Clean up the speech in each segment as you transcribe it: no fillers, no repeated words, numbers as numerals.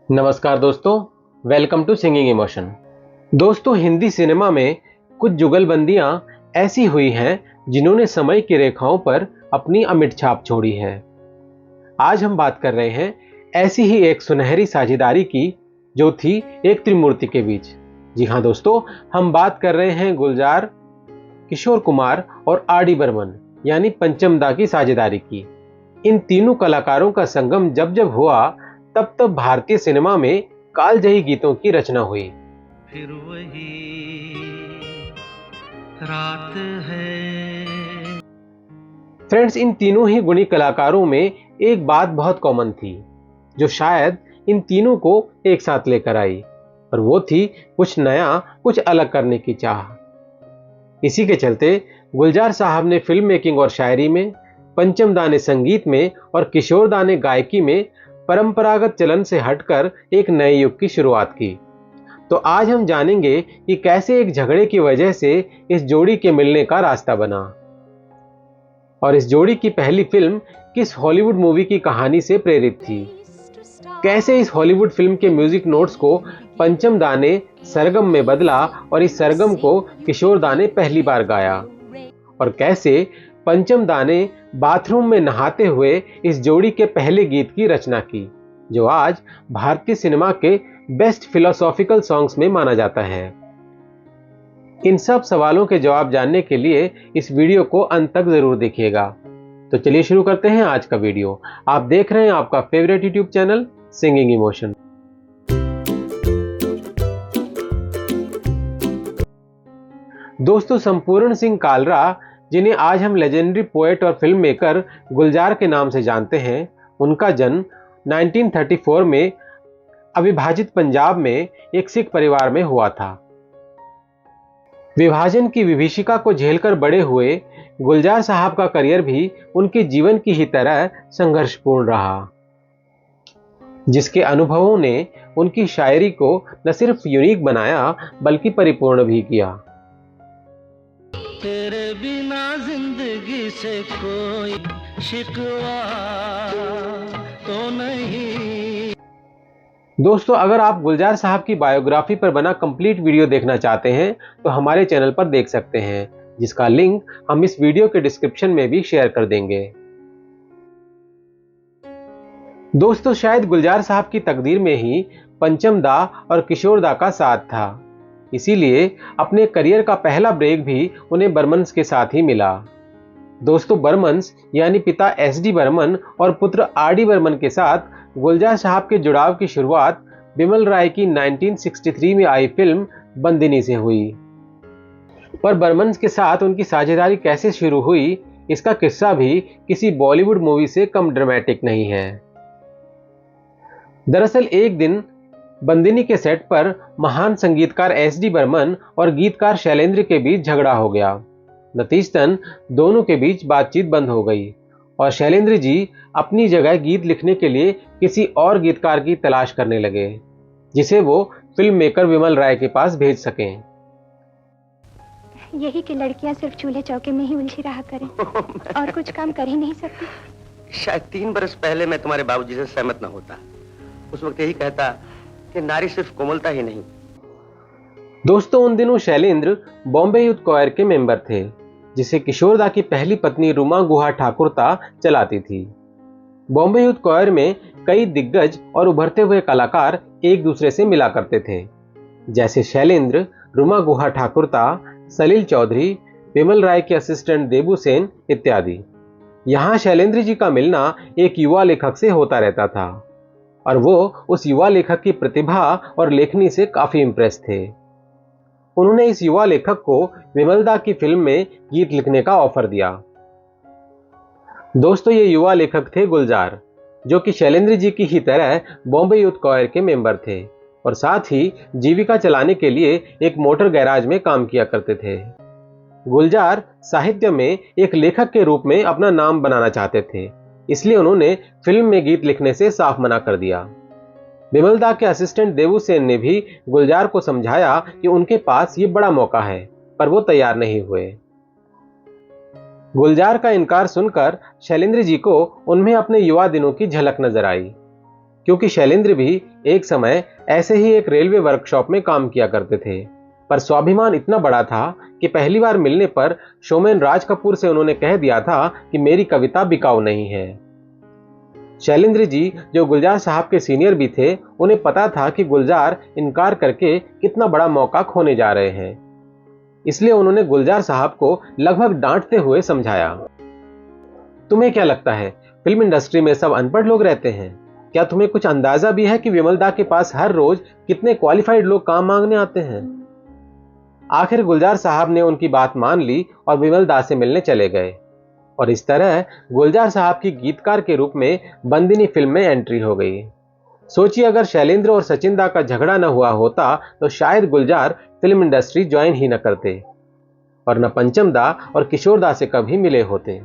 नमस्कार दोस्तों, welcome to singing emotion. दोस्तों, हिंदी सिनेमा में कुछ जुगलबंदियां ऐसी हुई हैं जिन्होंने समय की रेखाओं पर अपनी अमिट छाप छोड़ी है। आज हम बात कर रहे हैं ऐसी ही एक सुनहरी साझेदारी की जो थी एक त्रिमूर्ति के बीच। जी हाँ दोस्तों, हम बात कर रहे हैं गुलजार, किशोर कुमार और आर डी बर्मन यानी पंचम दा की साझेदारी की। इन तीनों कलाकारों का संगम जब जब हुआ तब तब भारतीय सिनेमा में कालजयी गीतों की रचना हुई। फिर वही रात है। फ्रेंड्स, इन तीनों ही गुणी कलाकारों में एक बात बहुत कॉमन थी जो शायद इन तीनों को एक साथ लेकर आई, और वो थी कुछ नया, कुछ अलग करने की चाह। इसी के चलते गुलजार साहब ने फिल्म मेकिंग और शायरी में, पंचम दा ने संगीत में और किशोर दा ने गायकी में परंपरागत चलन से हटकर एक नए युग की शुरुआत की। तो आज हम जानेंगे कि कैसे एक झगड़े की वजह से इस जोड़ी के मिलने का रास्ता बना, और इस जोड़ी की पहली फिल्म किस हॉलीवुड मूवी की कहानी से प्रेरित थी। कैसे इस हॉलीवुड फिल्म के म्यूजिक नोट्स को पंचम दा ने सरगम में बदला और इस सरगम को किशोर दा ने पहली बार गाया, और कैसे पंचम दा ने बाथरूम में नहाते हुए इस जोड़ी के पहले गीत की रचना की, जो आज भारतीय सिनेमा के बेस्ट फिलोसॉफिकल सॉन्ग्स में माना जाता है। इन सब सवालों के जवाब जानने के लिए इस वीडियो को अंत तक जरूर देखिएगा। तो चलिए शुरू करते हैं आज का वीडियो। आप देख रहे हैं आपका favourite YouTube channel singing emotion. दोस्तों, संपूर्ण सिंह कालरा, जिन्हें आज हम लेजेंडरी पोएट और फिल्म मेकर गुलजार के नाम से जानते हैं, उनका जन्म 1934 में अविभाजित पंजाब में एक सिख परिवार में हुआ था। विभाजन की विभीषिका को झेलकर बड़े हुए गुलजार साहब का करियर भी उनके जीवन की ही तरह संघर्षपूर्ण रहा, जिसके अनुभवों ने उनकी शायरी को न सिर्फ यूनिक बनाया बल्कि परिपूर्ण भी किया। तेरे बिना जिंदगी से कोई शिकवा तो नहीं। दोस्तों, अगर आप गुलजार साहब की बायोग्राफी पर बना कंप्लीट वीडियो देखना चाहते हैं तो हमारे चैनल पर देख सकते हैं, जिसका लिंक हम इस वीडियो के डिस्क्रिप्शन में भी शेयर कर देंगे। दोस्तों, शायद गुलजार साहब की तकदीर में ही पंचम दा और किशोर दा का साथ था, इसीलिए अपने करियर का पहला ब्रेक भी उन्हें बर्मन्स के साथ ही मिला। दोस्तों, बर्मन्स यानी पिता एस डी बर्मन और पुत्र आर डी बर्मन के साथ गुलजार साहब के जुड़ाव की शुरुआत बिमल राय की 1963 में आई फिल्म बंदिनी से हुई। पर बर्मन्स के साथ उनकी साझेदारी कैसे शुरू हुई, इसका किस्सा भी किसी बॉलीवुड मूवी से कम ड्रामेटिक नहीं है। दरअसल एक दिन बंदिनी के सेट पर महान संगीतकार एस डी बर्मन और गीतकार शैलेंद्र के बीच झगड़ा हो गया। नतीजतन दोनों के बीच बातचीत बंद हो गई और शैलेंद्र जी अपनी जगह गीत लिखने के लिए किसी और गीतकार की तलाश करने लगे, जिसे वो फिल्म मेकर विमल राय के पास भेज सकें। यही कि लड़कियां सिर्फ चूल्हे चौके में ही उलझी रहा करें और कुछ काम कर ही नहीं सकती। शायद 3 बरस पहले मैं तुम्हारे बाबूजी से सहमत न होता। उस वक्त यही कहता कि नारी सिर्फ कोमलता ही नहीं। दोस्तों, उन दिनों शैलेंद्र बॉम्बे यूथ कॉयर के मेंबर थे, जिसे किशोर दा की पहली पत्नी रुमा गुहा ठाकुरता चलाती थी। बॉम्बे यूथ कॉयर में कई दिग्गज और उभरते हुए कलाकार एक दूसरे से मिला करते थे, जैसे शैलेंद्र, रुमा गुहा ठाकुरता, सलील चौधरी, विमल राय के असिस्टेंट देबू सेन इत्यादि। यहाँ शैलेंद्र जी का मिलना एक युवा लेखक से होता रहता था, और वो उस युवा लेखक की प्रतिभा और लेखनी से काफी इंप्रेस थे। उन्होंने इस युवा लेखक को विमल दा की फिल्म में गीत लिखने का ऑफर दिया। दोस्तों, ये युवा लेखक थे गुलजार, जो कि शैलेंद्र जी की ही तरह बॉम्बे यूथ कॉयर के मेंबर थे और साथ ही जीविका चलाने के लिए एक मोटर गैराज में काम किया करते थे। गुलजार साहित्य में एक लेखक के रूप में अपना नाम बनाना चाहते थे, इसलिए उन्होंने फिल्म में गीत लिखने से साफ मना कर दिया। विमल दा के असिस्टेंट देवू सेन ने भी गुलजार को समझाया कि उनके पास ये बड़ा मौका है, पर वो तैयार नहीं हुए। गुलजार का इनकार सुनकर शैलेंद्र जी को उनमें अपने युवा दिनों की झलक नजर आई। क्योंकि शैलेंद्र भी एक समय ऐसे ही एक रेलवे वर्कशॉप में काम किया करते थे, पर स्वाभिमान इतना बड़ा था कि पहली बार मिलने पर शोमैन राज कपूर से उन्होंने कह दिया था कि मेरी कविता बिकाऊ नहीं है। शैलेंद्र जी, जो गुलजार साहब के सीनियर भी थे, उन्हें पता था कि गुलजार इनकार करके कितना बड़ा मौका खोने जा रहे हैं, इसलिए उन्होंने गुलजार साहब को लगभग डांटते हुए समझाया, तुम्हें क्या लगता है फिल्म इंडस्ट्री में सब अनपढ़ लोग रहते हैं? क्या तुम्हें कुछ अंदाजा भी है कि विमलदा के पास हर रोज कितने क्वालिफाइड लोग काम मांगने आते हैं? आखिर गुलजार साहब ने उनकी बात मान ली और विमलदा से मिलने चले गए, और इस तरह गुलजार साहब की गीतकार के रूप में बंदिनी फिल्म में एंट्री हो गई। सोचिए, अगर शैलेंद्र और सचिन दा का झगड़ा न हुआ होता तो शायद गुलजार फिल्म इंडस्ट्री ज्वाइन ही न करते और न पंचम दा और किशोर दा से कभी मिले होते।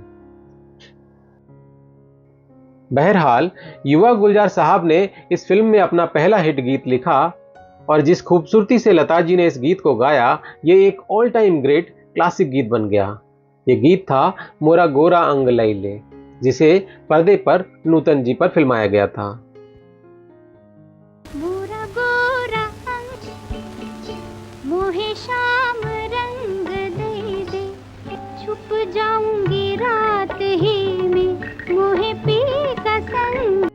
बहरहाल युवा गुलजार साहब ने इस फिल्म में अपना पहला हिट गीत लिखा, और जिस खूबसूरती से लता जी ने इस गीत को गाया, ये एक ऑल टाइम ग्रेट क्लासिक गीत बन गया। ये गीत था मोरा गोरा अंग लैले, जिसे पर्दे पर नूतन जी पर फिल्माया गया था। मोरा गोरा अंग मोहे शाम रंग दे दे, छुप जाऊंगी रात ही में मोहे पी का संग।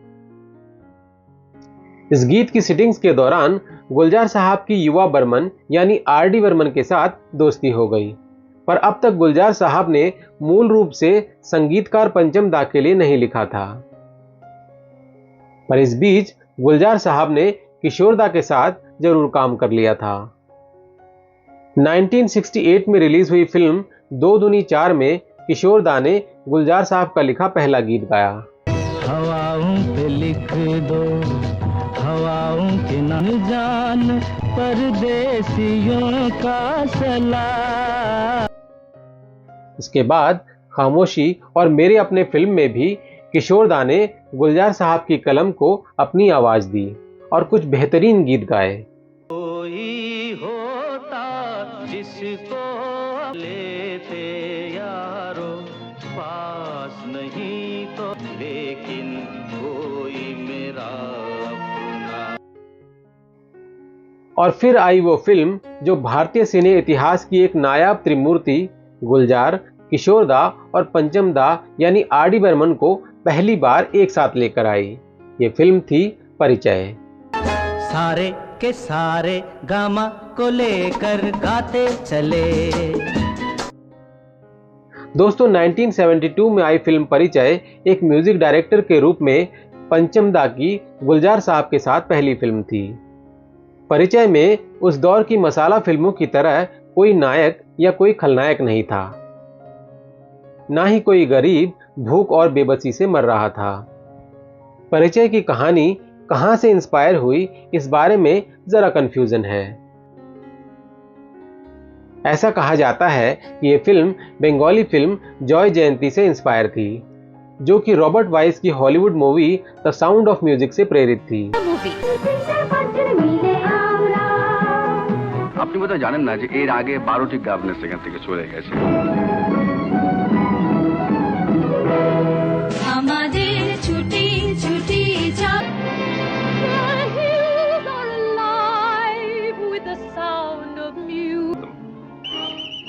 इस गीत की सिटिंग्स के दौरान गुलजार साहब की युवा बर्मन यानी आर.डी. बर्मन के साथ दोस्ती हो गई, पर अब तक गुलजार साहब ने मूल रूप से संगीतकार पंचम दा के लिए नहीं लिखा था। पर इस बीच गुलजार साहब ने किशोर दा के साथ जरूर काम कर लिया था। 1968 में रिलीज हुई फिल्म 2 दूनी 4 में किशोर दा ने गुलजार साहब का लिखा पहला गीत गाया। हवाओं पे लिख दो हवाओं के न जान परदेसियों का सलाम। इसके बाद खामोशी और मेरे अपने फिल्म में भी किशोर दा ने गुलजार साहब की कलम को अपनी आवाज दी और कुछ बेहतरीन गीत गाए। कोई होता जिसको लेते यारो, पास नहीं तो लेकिन कोई मेरा अपना। और फिर आई वो फिल्म जो भारतीय सिने इतिहास की एक नायाब त्रिमूर्ति गुलजार, किशोर दा और पंचम दा यानी आर.डी. बर्मन को पहली बार एक साथ लेकर आई। ये फिल्म थी परिचय। सारे के सारे गामा को लेकर गाते चले। दोस्तों, 1972 में आई फिल्म परिचय एक म्यूजिक डायरेक्टर के रूप में पंचम दा की गुलजार साहब के साथ पहली फिल्म थी। परिचय में उस दौर की मसाला फिल्मों की तरह कोई नायक या कोई खलनायक नहीं था, ना ही कोई गरीब भूख और बेबसी से मर रहा था। परिचय की कहानी कहां से इंस्पायर हुई, इस बारे में जरा कंफ्यूजन है। ऐसा कहा जाता है कि यह फिल्म बंगाली फिल्म जॉय जयंती से इंस्पायर थी, जो कि रॉबर्ट वाइस की Hollywood movie the sound of music से प्रेरित थी। আপনি বোধহয় জানেন না যে এর আগে 12টি গভর্নর সেখান থেকে চলে গেছে। আমাদের ছুটি ছুটি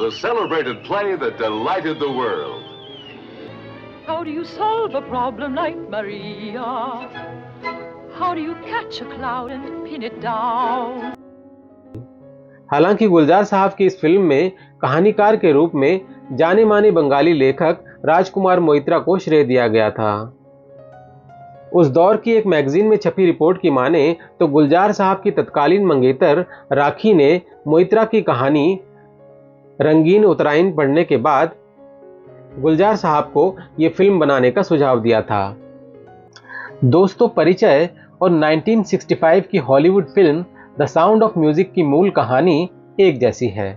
The celebrated play that delighted the world. How do you solve a problem like Maria? How do you catch a cloud and pin it down? हालांकि गुलजार साहब की इस फिल्म में कहानीकार के रूप में जाने माने बंगाली लेखक राजकुमार मोइत्रा को श्रेय दिया गया था। उस दौर की एक मैगजीन में छपी रिपोर्ट की माने तो गुलजार साहब की तत्कालीन मंगेतर राखी ने मोइत्रा की कहानी रंगीन उत्तरायण पढ़ने के बाद गुलजार साहब को यह फिल्म बनाने का सुझाव दिया था। दोस्तों, परिचय और 1965 की Hollywood film the sound of music की मूल कहानी एक जैसी है।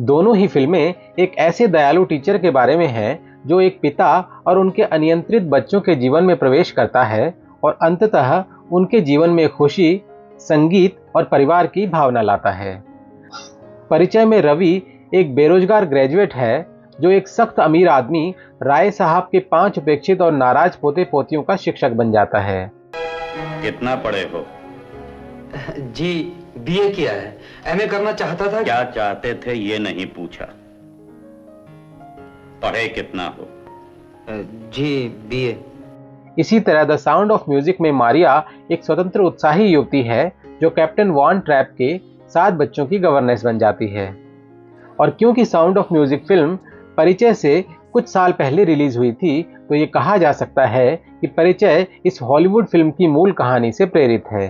दोनों ही फिल्में एक ऐसे दयालु टीचर के बारे में हैं जो एक पिता और उनके अनियंत्रित बच्चों के जीवन में प्रवेश करता है और अंततः उनके जीवन में खुशी, संगीत और परिवार की भावना लाता है। परिचय में रवि एक बेरोजगार ग्रेजुएट है जो एक सख्त अमीर आदमी राय साहब के 5 उपेक्षित और नाराज पोते पोतियों का शिक्षक बन जाता है। कितना पढ़े हो? जी बीए किया है। एमए करना चाहता था। क्या चाहते थे ये नहीं पूछा, पढ़े कितना हो? जी बीए। इसी तरह द साउंड ऑफ म्यूजिक में मारिया एक स्वतंत्र उत्साही युवती है जो कैप्टन वॉन ट्रैप के 7 बच्चों की गवर्नेंस बन जाती है। और क्योंकि साउंड ऑफ म्यूजिक फिल्म परिचय से कुछ साल पहले रिलीज हुई थी, तो ये कहा जा सकता है कि परिचय इस हॉलीवुड फिल्म की मूल कहानी से प्रेरित है।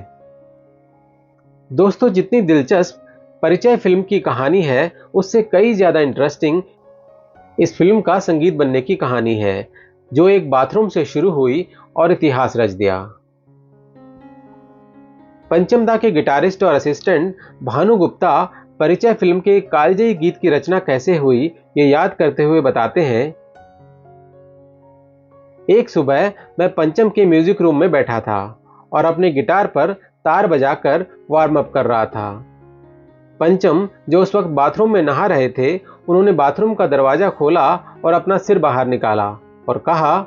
दोस्तों, जितनी दिलचस्प परिचय फिल्म की कहानी है, उससे कई ज्यादा इंटरेस्टिंग इस फिल्म का संगीत बनने की कहानी है, जो एक बाथरूम से शुरू हुई और इतिहास रच दिया। पंचम दा के गिटारिस्ट और असिस्टेंट भानु गुप्ता परिचय फिल्म के कालजयी गीत की रचना कैसे हुई, ये याद करते हुए बताते हैं, एक सुबह मैं पंचम के म्यूजिक रूम में बैठा था और अपने गिटार पर तार बजाकर वार्म अप कर रहा था। पंचम, जो उस वक्त बाथरूम में नहा रहे थे, उन्होंने बाथरूम का दरवाजा खोला और अपना सिर बाहर निकाला और कहा,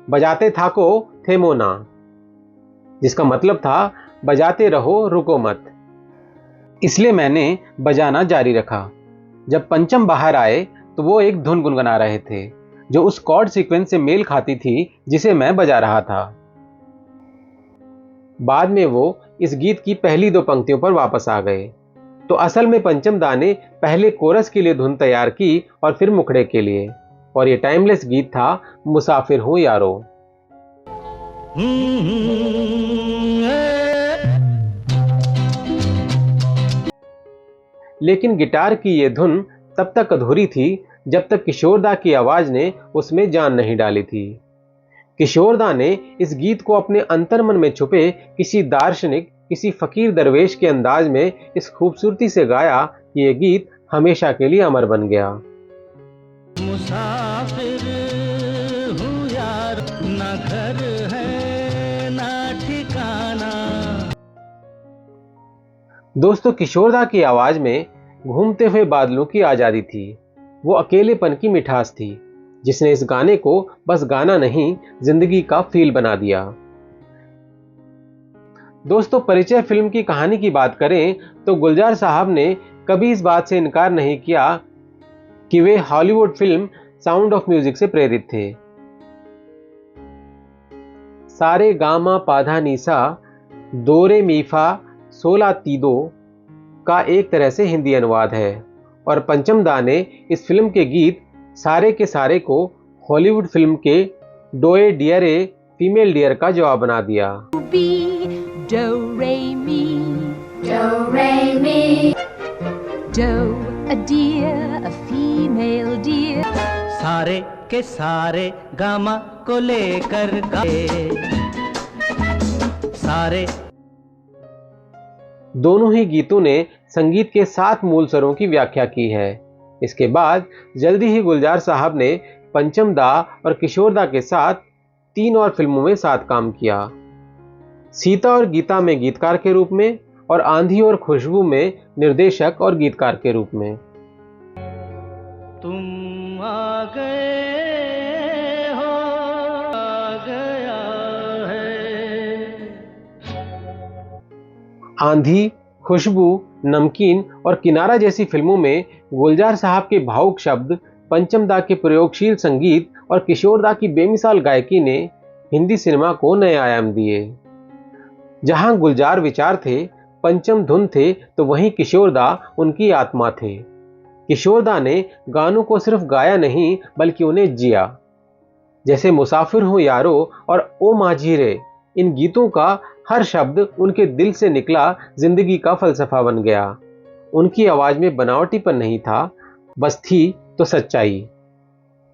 बजाते थाको थेमो ना, जिसका मतलब था बजाते रहो रुको मत। इसलिए मैंने बजाना जारी रखा। जब पंचम बाहर आए तो वो एक धुन गुनगुना रहे थे जो उस कॉर्ड सीक्वेंस से मेल खाती थी जिसे मैं बजा रहा था। बाद में वो इस गीत की पहली 2 पंक्तियों पर वापस आ गए। तो असल में पंचम दा ने पहले कोरस के लिए धुन तैयार की और फिर मुखड़े के लिए, और ये टाइमलेस गीत था मुसाफिर हूं यारो। लेकिन गिटार की ये धुन तब तक अधूरी थी जब तक किशोरदा की आवाज ने उसमें जान नहीं डाली थी। किशोरदा ने इस गीत को अपने अंतर्मन में छुपे किसी दार्शनिक, किसी फकीर दरवेश के अंदाज में इस खूबसूरती से गाया कि ये गीत हमेशा के लिए अमर बन गया। मुसाफिर हूँ यार, ना घर है ना ठिकाना। दोस्तों, किशोरदा की आवाज में घूमते हुए बादलों की आजादी थी, वो अकेलेपन की मिठास थी, जिसने इस गाने को बस गाना नहीं, जिंदगी का फील बना दिया। दोस्तों, परिचय फिल्म की कहानी की बात करें तो गुलजार साहब ने कभी इस बात से इनकार नहीं किया कि वे Hollywood film sound of music से प्रेरित थे। सारे गामा पाधा नीसा दोरे मीफा सोला तीदो का एक तरह से हिंदी अनुवाद है, और पंचम दा ने इस फिल्म के गीत सारे के सारे को हॉलीवुड फिल्म के डोए डियरे फीमेल डियर का जवाब बना दिया। Do, re, mi. Do, re, mi. Do, a deer, a female deer. सारे के सारे गामा को लेकर गाए, सारे। दोनों ही गीतों ने संगीत के 7 मूल स्वरों की व्याख्या की है। इसके बाद जल्दी ही गुलजार साहब ने पंचम दा और किशोर दा के साथ 3 और फिल्मों में साथ काम किया। सीता और गीता में गीतकार के रूप में, और आंधी और खुशबू में निर्देशक और गीतकार के रूप में। तुम आ गए हो, आ गया है। आंधी, खुशबू, नमकीन और किनारा जैसी फिल्मों में गुलजार साहब के भावुक शब्द, पंचम दा के प्रयोगशील संगीत और किशोर दा की बेमिसाल गायकी ने हिंदी सिनेमा को नए आयाम दिए। जहां गुलजार विचार थे, पंचम धुन थे, तो वहीं किशोर दा उनकी आत्मा थे। किशोर दा ने गानों को सिर्फ गाया नहीं, बल्कि उन्हें जिया। जैसे मुसाफिर हूं यारो और ओ माझी रे, इन गीतों का हर शब्द उनके दिल से निकला जिंदगी का फलसफा बन गया। उनकी आवाज में बनावटीपन नहीं था, बस थी तो सच्चाई,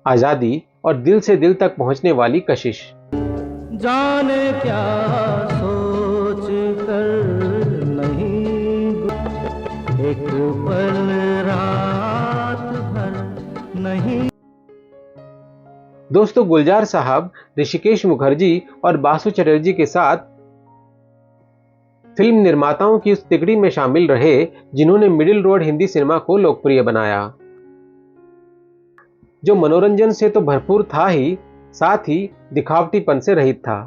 आजादी और दिल से दिल तक पहुंचने वाली कशिश। जाने क्या सोच कर नहीं, एक पल रात भर नहीं। दोस्तों, गुलजार साहब ऋषिकेश मुखर्जी और बासु चटर्जी के साथ फिल्म निर्माताओं की उस तिकड़ी में शामिल रहे जिन्होंने मिडिल रोड हिंदी सिनेमा को लोकप्रिय बनाया, जो मनोरंजन से तो भरपूर था ही, साथ ही दिखावटीपन से रहित था।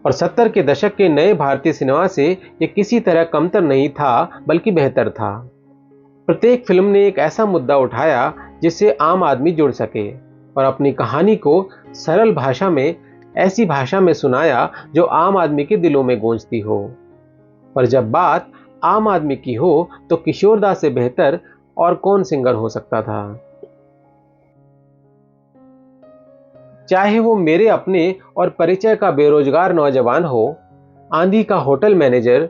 और 70 के दशक के नए भारतीय सिनेमा से ये किसी तरह कमतर नहीं था, बल्कि बेहतर था। प्रत्येक फिल्म ने एक ऐसा मुद्दा उठाया जिससे आम आदमी जुड़ सके और अपनी कहानी को सरल भाषा में, ऐसी भाषा में सुनाया जो आम आदमी के दिलों में गूंजती हो। पर जब बात आम आदमी की हो तो किशोरदास से बेहतर और कौन सिंगर हो सकता था। चाहे वो मेरे अपने और परिचय का बेरोजगार नौजवान हो, आंधी का होटल मैनेजर,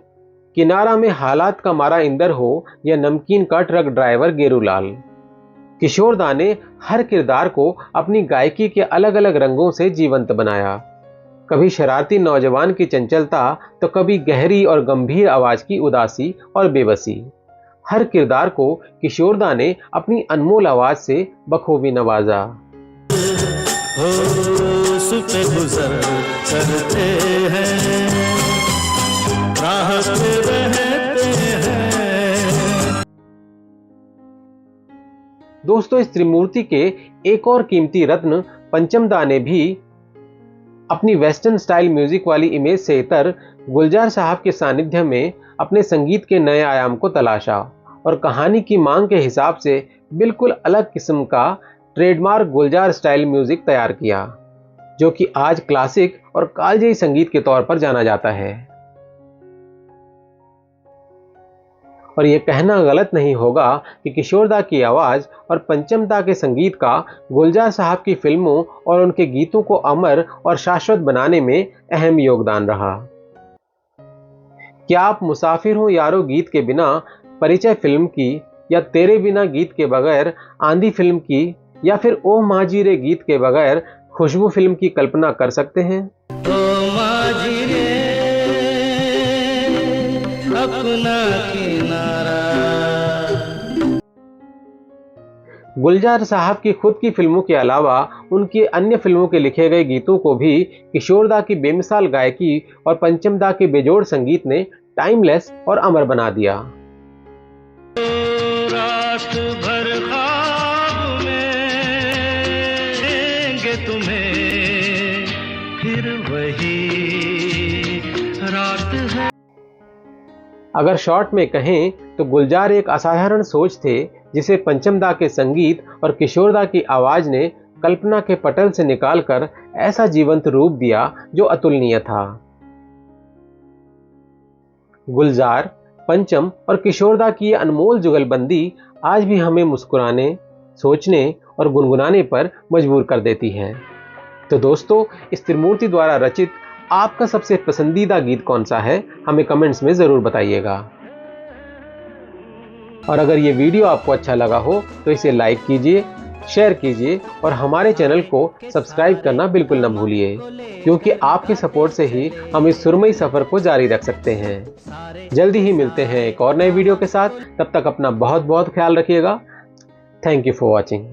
किनारा में हालात का मारा इंदर हो या नमकीन का ट्रक ड्राइवर गेरूलाल, किशोरदा ने हर किरदार को अपनी गायकी के अलग अलग रंगों से जीवंत बनाया। कभी शरारती नौजवान की चंचलता तो कभी गहरी और गंभीर आवाज की उदासी और बेबसी। हर किरदार को किशोरदा ने अपनी अनमोल आवाज से बखूबी नवाजा। पे गुजर करते हैं, राह पे रहते हैं। दोस्तों, इस त्रिमूर्ति के एक और कीमती रत्न पंचमदा ने भी अपनी वेस्टर्न स्टाइल म्यूजिक वाली इमेज से इतर गुलजार साहब के सानिध्य में अपने संगीत के नए आयाम को तलाशा और कहानी की मांग के हिसाब से बिल्कुल अलग किस्म का ट्रेडमार्क गुलजार स्टाइल म्यूजिक तैयार किया, जो कि आज क्लासिक और कालजयी संगीत के तौर पर जाना जाता है। और यह कहना गलत नहीं होगा कि किशोरदा की आवाज और पंचमदा के संगीत का गुलजार साहब की फिल्मों और उनके गीतों को अमर और शाश्वत बनाने में अहम योगदान रहा। क्या आप मुसाफिर हो यारो गीत के बिना परिचय फिल्म की, या तेरे बिना गीत के बगैर आंधी फिल्म की, या फिर ओ माझी रे गीत के बगैर खुशबू फिल्म की कल्पना कर सकते हैं? अपना किनारा। गुलजार साहब की खुद की फिल्मों के अलावा उनकी अन्य फिल्मों के लिखे गए गीतों को भी किशोरदा की बेमिसाल गायकी और पंचमदा के बेजोड़ संगीत ने टाइमलेस और अमर बना दिया। रात भर ख्वाब में देंगे तुम्हें, फिर वही रात है। अगर शॉर्ट में कहें तो गुलजार एक असाधारण सोच थे, जिसे पंचमदा के संगीत और किशोरदा की आवाज ने कल्पना के पटल से निकालकर ऐसा जीवंत रूप दिया जो अतुलनीय था। गुलजार, पंचम और किशोरदा की यह अनमोल जुगलबंदी आज भी हमें मुस्कुराने, सोचने और गुनगुनाने पर मजबूर कर देती है। तो दोस्तों, इस त्रिमूर्ति द्वारा रचित आपका सबसे पसंदीदा गीत कौन सा है, हमें कमेंट्स में जरूर बताइएगा। और अगर ये वीडियो आपको अच्छा लगा हो तो इसे लाइक कीजिए, शेयर कीजिए और हमारे चैनल को सब्सक्राइब करना बिल्कुल न भूलिए, क्योंकि आपके सपोर्ट से ही हम इस सुरमई सफर को जारी रख सकते हैं। जल्दी ही मिलते हैं एक और नए वीडियो के साथ। तब तक अपना बहुत बहुत ख्याल रखिएगा। Thank you for watching.